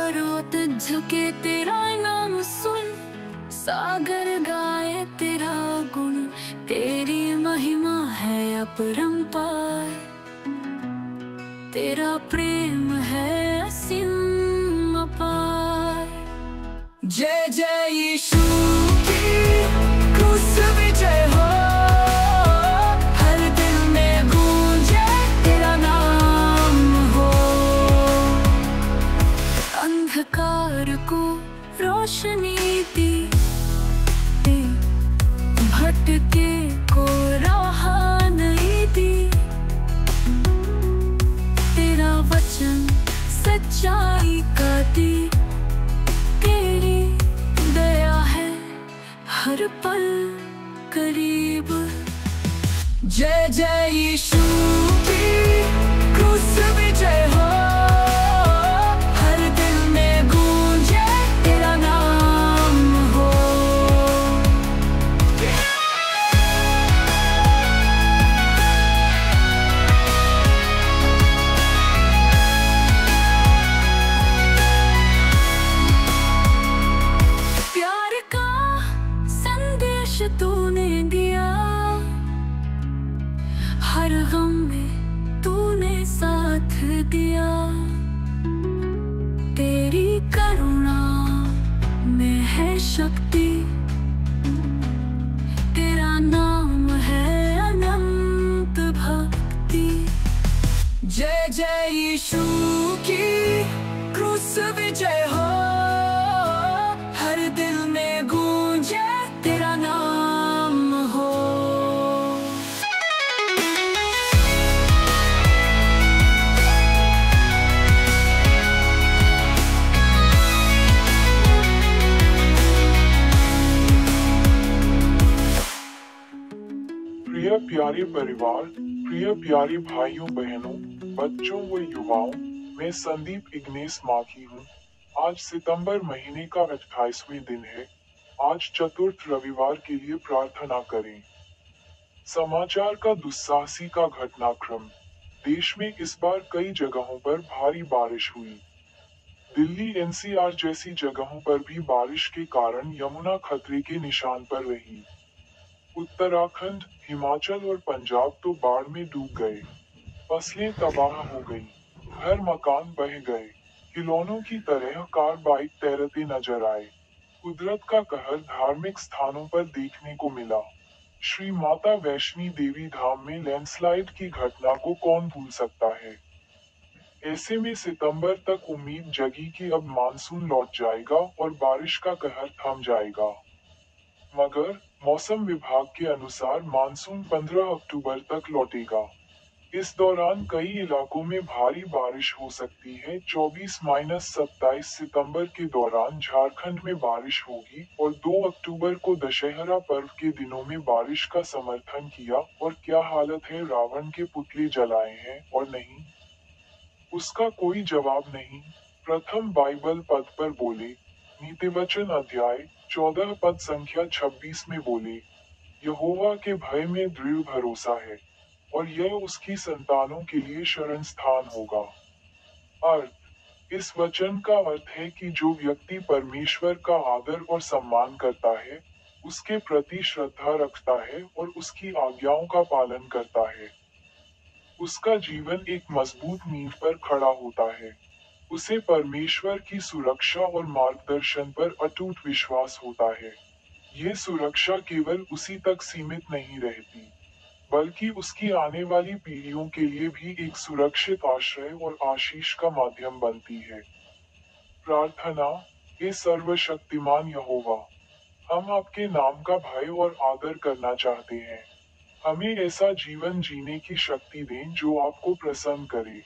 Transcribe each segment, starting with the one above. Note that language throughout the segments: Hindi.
पर्वत झुके तेरा नाम सुन, सागर गाए तेरा गुण, तेरी महिमा है अपरंपार। तेरा प्रेम है असीम अपार। जय जय यीशु की क्रूस विजय हो, हर दिल में गूंजे तेरा नाम हो। अंधकार को रोशनी दी, भटके को राह नई दी। तेरा वचन सच्चाई का दी, तेरी दया है हर पल करीब। जय जय यीशु की क्रूस विजय हो, हर दिल में गूंजे तेरा नाम हो। प्यार का संदेश तूने दिया, हर गम में तूने साथ दिया। तेरी करुणा में है शक्ति, तेरा नाम है अनंत भक्ति। जय जय यीशु की क्रूस विजय हो, हर दिल में गूंजे तेरा नाम हो। प्रिय प्यारे परिवार, प्रिय प्यारे भाइयों बहनों, बच्चों व युवाओं, मैं संदीप इग्नेस माखी हूँ। आज सितंबर महीने का 28वें दिन है। आज चतुर्थ रविवार के लिए प्रार्थना करें। समाचार का दुस्साहसी का घटनाक्रम। देश में इस बार कई जगहों पर भारी बारिश हुई। दिल्ली एनसीआर जैसी जगहों पर भी बारिश के कारण यमुना खतरे के निशान पर रही। उत्तराखंड, हिमाचल और पंजाब तो बाढ़ में डूब गए। फसलें तबाह हो गई, घर मकान बह गए। खिलौनों की तरह कार बाइक तैरते नजर आए। कुदरत का कहर धार्मिक स्थानों पर देखने को मिला। श्री माता वैष्णो देवी धाम में लैंडस्लाइड की घटना को कौन भूल सकता है। ऐसे में सितंबर तक उम्मीद जगी कि अब मानसून लौट जाएगा और बारिश का कहर थम जाएगा। मगर मौसम विभाग के अनुसार मानसून 15 अक्टूबर तक लौटेगा। इस दौरान कई इलाकों में भारी बारिश हो सकती है। 24-27 सितंबर के दौरान झारखंड में बारिश होगी और 2 अक्टूबर को दशहरा पर्व के दिनों में बारिश का समर्थन किया। और क्या हालत है, रावण के पुतले जलाए हैं और नहीं, उसका कोई जवाब नहीं। प्रथम बाइबल पद पर बोले, नीतिवचन अध्याय 14 पद संख्या 26 में बोले, यहोवा के भय में दृढ़ भरोसा है और यह उसकी संतानों के लिए शरण स्थान होगा। अर्थ, इस वचन का अर्थ है कि जो व्यक्ति परमेश्वर का आदर और सम्मान करता है, उसके प्रति श्रद्धा रखता है और उसकी आज्ञाओं का पालन करता है, उसका जीवन एक मजबूत नींव पर खड़ा होता है। उसे परमेश्वर की सुरक्षा और मार्गदर्शन पर अटूट विश्वास होता है। ये सुरक्षा केवल उसी तक सीमित नहीं रहती, बल्कि उसकी आने वाली पीढ़ियों के लिए भी एक सुरक्षित आश्रय और आशीष का माध्यम बनती है। प्रार्थना। हे सर्वशक्तिमान यहोवा, हम आपके नाम का भय और आदर करना चाहते हैं। हमें ऐसा जीवन जीने की शक्ति दें जो आपको प्रसन्न करे,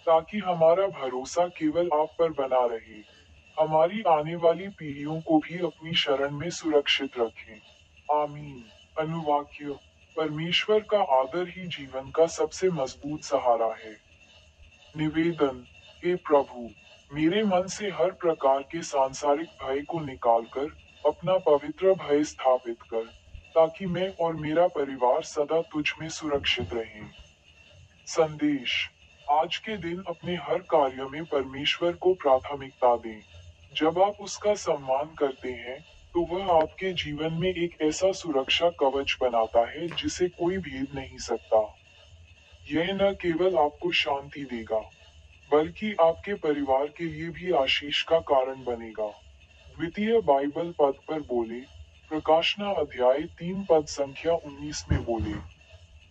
ताकि हमारा भरोसा केवल आप पर बना रहे। हमारी आने वाली पीढ़ियों को भी अपनी शरण में सुरक्षित रखें। आमीन। अनुवाक्य। परमेश्वर का आदर ही जीवन का सबसे मजबूत सहारा है। निवेदन। हे प्रभु, मेरे मन से हर प्रकार के सांसारिक भय को निकालकर अपना पवित्र भय स्थापित कर, ताकि मैं और मेरा परिवार सदा तुझ में सुरक्षित रहें। संदेश। आज के दिन अपने हर कार्य में परमेश्वर को प्राथमिकता दें। जब आप उसका सम्मान करते हैं, तो वह आपके जीवन में एक ऐसा सुरक्षा कवच बनाता है जिसे कोई भेद नहीं सकता। यह न केवल आपको शांति देगा, बल्कि आपके परिवार के लिए भी आशीष का कारण बनेगा। द्वितीय बाइबल पद पर बोले, प्रकाशना अध्याय 3 पद संख्या 19 में बोले,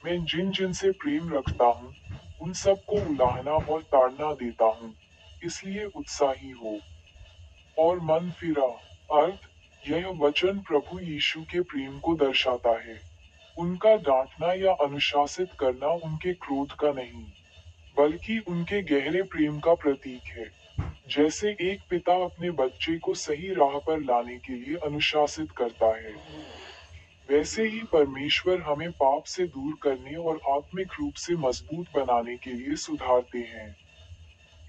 मैं जिन जिन से प्रेम रखता हूँ, उन सबको उलाहना और ताड़ना देता हूँ, इसलिए उत्साही हो और मन फिरा। अर्थ, यह वचन प्रभु यीशु के प्रेम को दर्शाता है। उनका डांटना या अनुशासित करना उनके क्रोध का नहीं, बल्कि उनके गहरे प्रेम का प्रतीक है। जैसे एक पिता अपने बच्चे को सही राह पर लाने के लिए अनुशासित करता है, वैसे ही परमेश्वर हमें पाप से दूर करने और आत्मिक रूप से मजबूत बनाने के लिए सुधारते हैं।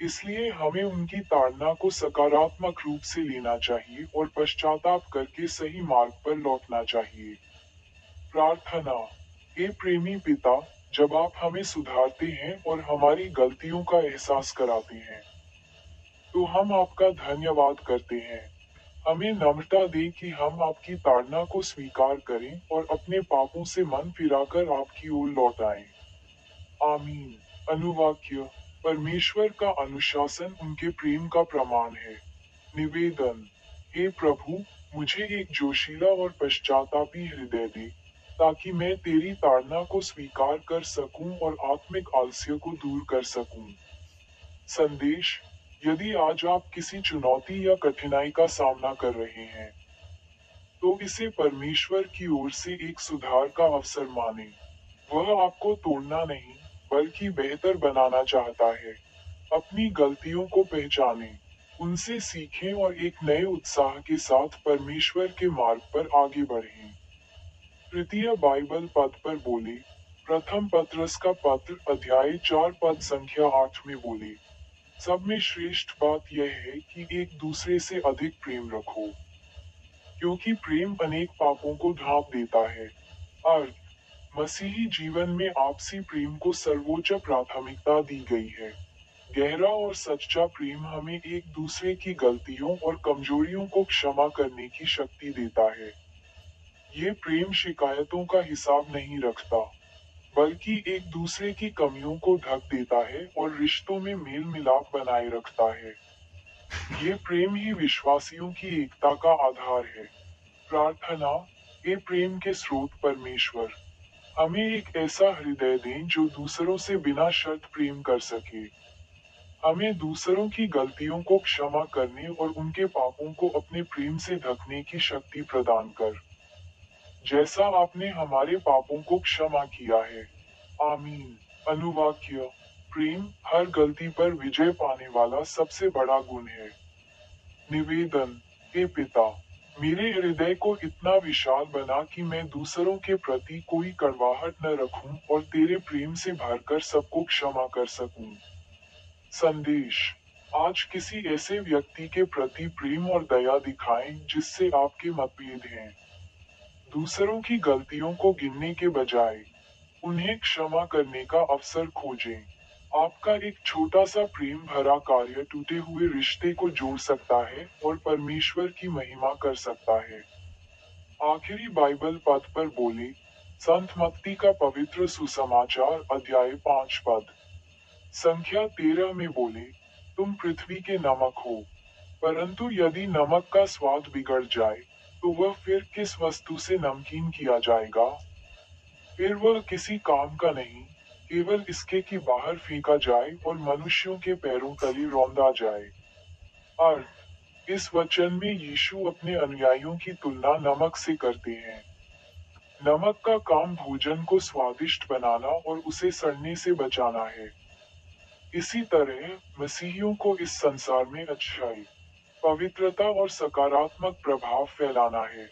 इसलिए हमें उनकी ताड़ना को सकारात्मक रूप से लेना चाहिए और पश्चाताप करके सही मार्ग पर लौटना चाहिए। प्रार्थना। हे प्रेमी पिता, जब आप हमें सुधारते हैं और हमारी गलतियों का एहसास कराते हैं, तो हम आपका धन्यवाद करते हैं। हमें नम्रता दे कि हम आपकी ताड़ना को स्वीकार करें और अपने पापों से मन फिराकर आपकी ओर लौट आएं। आमीन। अनुवाक्य। परमेश्वर का अनुशासन उनके प्रेम का प्रमाण है। निवेदन। हे प्रभु, मुझे एक जोशीला और पश्चातापी हृदय दे, ताकि मैं तेरी ताड़ना को स्वीकार कर सकूं और आत्मिक आलस्य को दूर कर सकूं। संदेश। यदि आज आप किसी चुनौती या कठिनाई का सामना कर रहे हैं, तो इसे परमेश्वर की ओर से एक सुधार का अवसर मानें। वह आपको तोड़ना नहीं, बल्कि बेहतर बनाना चाहता है। अपनी गलतियों को पहचानें, उनसे सीखें और एक नए उत्साह के साथ परमेश्वर के मार्ग पर आगे बढ़ें। तृतीय बाइबल पद पर बोले, प्रथम पत्रस का पत्र अध्याय 4 पद संख्या 8 में बोले, सब में श्रेष्ठ बात यह है कि एक दूसरे से अधिक प्रेम रखो, क्योंकि प्रेम अनेक पापों को ढांप देता है। अर्थ, मसीही जीवन में आपसी प्रेम को सर्वोच्च प्राथमिकता दी गई है। गहरा और सच्चा प्रेम हमें एक दूसरे की गलतियों और कमजोरियों को क्षमा करने की शक्ति देता है। ये प्रेम शिकायतों का हिसाब नहीं रखता, बल्कि एक दूसरे की कमियों को ढक देता है और रिश्तों में मेल मिलाप बनाए रखता है। ये प्रेम ही विश्वासियों की एकता का आधार है। प्रार्थना। हे प्रेम के स्रोत परमेश्वर, हमें एक ऐसा हृदय दें जो दूसरों से बिना शर्त प्रेम कर सके। हमें दूसरों की गलतियों को क्षमा करने और उनके पापों को अपने प्रेम से ढकने की शक्ति प्रदान कर, जैसा आपने हमारे पापों को क्षमा किया है। आमीन। अनुवाक्य। प्रेम हर गलती पर विजय पाने वाला सबसे बड़ा गुण है। निवेदन। हे पिता, मेरे हृदय को इतना विशाल बना कि मैं दूसरों के प्रति कोई कड़वाहट न रखूं और तेरे प्रेम से भरकर सबको क्षमा कर सकूं। संदेश। आज किसी ऐसे व्यक्ति के प्रति प्रेम और दया दिखाएं जिससे आपके मतभेद हैं। दूसरों की गलतियों को गिनने के बजाय उन्हें क्षमा करने का अवसर खोजें। आपका एक छोटा सा प्रेम भरा कार्य टूटे हुए रिश्ते को जोड़ सकता है और परमेश्वर की महिमा कर सकता है। आखिरी बाइबल पद पर बोले, संत मत्ती का पवित्र सुसमाचार अध्याय 5 पद संख्या 13 में बोले, तुम पृथ्वी के नमक हो, परंतु यदि नमक का स्वाद बिगड़ जाए, तो वह फिर किस वस्तु से नमकीन किया जाएगा? फिर वह किसी काम का नहीं, केवल इसके कि बाहर फेंका जाए और मनुष्यों के पैरों तले रौंदा जाए। अर्थ, इस वचन में यीशु अपने अनुयायियों की तुलना नमक से करते हैं। नमक का काम भोजन को स्वादिष्ट बनाना और उसे सड़ने से बचाना है। इसी तरह मसीहियों को इस संसार में अच्छाई, पवित्रता और सकारात्मक प्रभाव फैलाना है।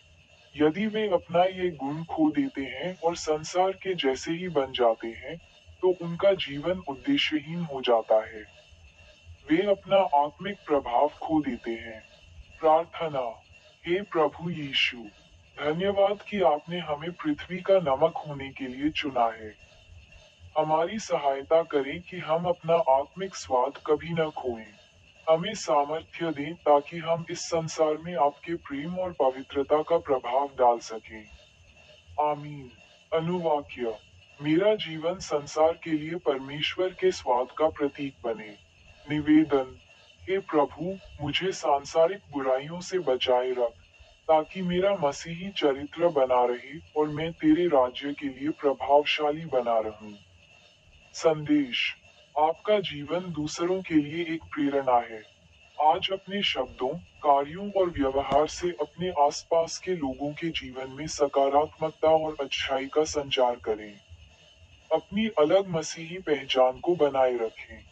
यदि वे अपना ये गुण खो देते हैं और संसार के जैसे ही बन जाते हैं, तो उनका जीवन उद्देश्यहीन हो जाता है। वे अपना आत्मिक प्रभाव खो देते हैं। प्रार्थना। हे प्रभु यीशु, धन्यवाद कि आपने हमें पृथ्वी का नमक होने के लिए चुना है। हमारी सहायता करें कि हम अपना आत्मिक स्वाद कभी न खोएं। हमें सामर्थ्य दें ताकि हम इस संसार में आपके प्रेम और पवित्रता का प्रभाव डाल सकें। आमीन। अनुवाक्य। मेरा जीवन संसार के लिए परमेश्वर के स्वाद का प्रतीक बने। निवेदन। हे प्रभु, मुझे सांसारिक बुराइयों से बचाए रख, ताकि मेरा मसीही चरित्र बना रहे और मैं तेरे राज्य के लिए प्रभावशाली बना रहूं। संदेश। आपका जीवन दूसरों के लिए एक प्रेरणा है। आज अपने शब्दों, कार्यों और व्यवहार से अपने आसपास के लोगों के जीवन में सकारात्मकता और अच्छाई का संचार करें। अपनी अलग मसीही पहचान को बनाए रखें,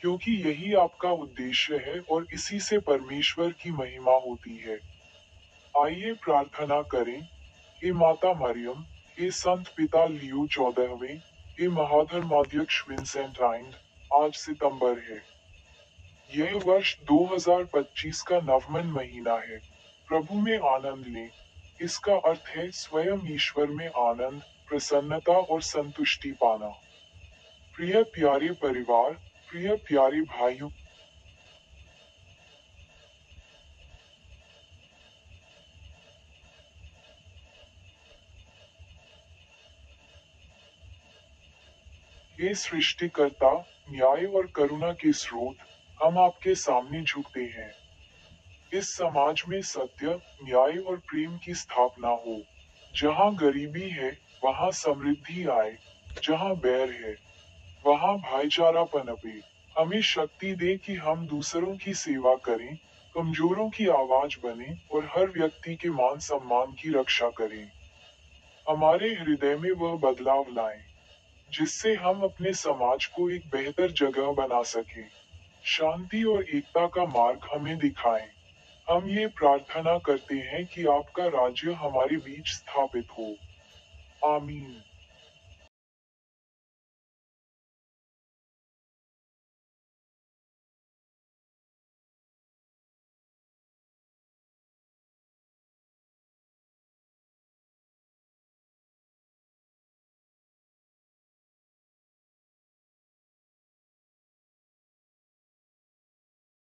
क्योंकि यही आपका उद्देश्य है और इसी से परमेश्वर की महिमा होती है। आइए प्रार्थना करें। हे माता मरियम, हे संत पिता लियो 14वें, हे महाधर्माध्यक्ष विंसेंट आइंड, आज सितंबर है। यह वर्ष 2025 का नवमन महीना है। प्रभु में आनंद लें। इसका अर्थ है स्वयं ईश्वर में आनंद, प्रसन्नता और संतुष्टि पाना। प्रिय प्यारे परिवार, प्रिय प्यारे भाइयों, हे सृष्टिकर्ता, न्याय और करुणा के स्रोत, हम आपके सामने झुकते हैं। इस समाज में सत्य, न्याय और प्रेम की स्थापना हो। जहाँ गरीबी है, वहाँ समृद्धि आए। जहाँ बैर है, वहाँ भाईचारा पनपे। हमें शक्ति दे कि हम दूसरों की सेवा करें, कमजोरों की आवाज बने और हर व्यक्ति के मान सम्मान की रक्षा करें। हमारे हृदय में वह बदलाव लाएं, जिससे हम अपने समाज को एक बेहतर जगह बना सकें। शांति और एकता का मार्ग हमें दिखाएं। हम ये प्रार्थना करते हैं कि आपका राज्य हमारे बीच स्थापित हो। आमीन।